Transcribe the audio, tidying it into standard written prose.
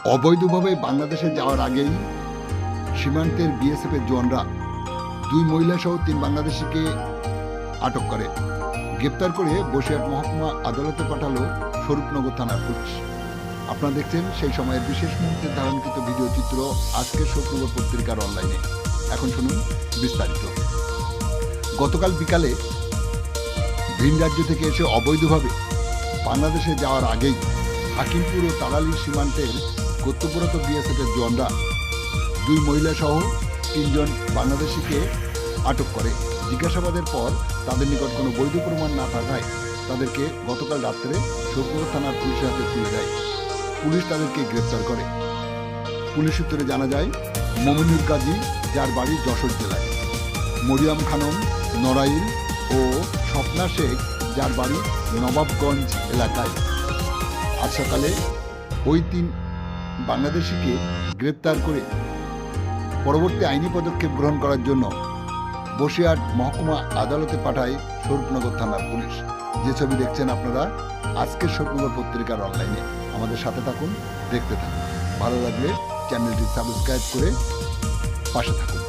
অবৈধভাবে বাংলাদেশে যাওয়ার আগেই সীমান্তের বিএসএফের জওয়ানরা 2 মহিলা সহ 3 বাংলাদেশিকে আটক করে। গ্রেপ্তার করে বসিরহাট মহকুমা আদালতে পাঠালো স্বরূপনগর থানার পুলিশ। আপনারা দেখছেন সেই সময়ের বিশেষ মুহূর্তের ধারণকৃত ভিডিও চিত্র আজকের স্বরূপনগর পত্রিকার অনলাইনে। এখন শুনুন বিস্তারিত। গতকাল বিকালে ভিন রাজ্য থেকে এসে অবৈধভাবে বাংলাদেশে যাওয়ার আগেই হাকিমপুর ও তালালী সীমান্তের কর্তব্যরত বিএসএফের জওয়ানরা 2 মহিলা সহ 3 জন বাংলাদেশিকে আটক করে। জিজ্ঞাসাবাদের পর তাদের নিকট কোনো বৈধ প্রমাণ না থাকায় তাদেরকে গতকাল রাত্রে স্বরূপনগর থানার পুলিশের হাতে তুলে দেয়। পুলিশ তাদেরকে গ্রেপ্তার করে। পুলিশ সূত্রে জানা যায়, মমিনুল কাজী, যার বাড়ি যশোর জেলায়, মরিয়ম খানম নড়াইল ও স্বপ্না শেখ, যার বাড়ি নবাবগঞ্জ এলাকায়। আজ সকালে ওই 3 বাংলাদেশিকে গ্রেপ্তার করে পরবর্তী আইনি পদক্ষেপ গ্রহণ করার জন্য বসিরহাট মহকুমা আদালতে পাঠায় স্বরূপনগর থানার পুলিশ। যে ছবি দেখছেন আপনারা আজকের স্বরূপনগর পত্রিকার অনলাইনে। আমাদের সাথে থাকুন, দেখতে থাকুন। ভালো লাগলে চ্যানেলটি সাবস্ক্রাইব করে পাশে থাকুন।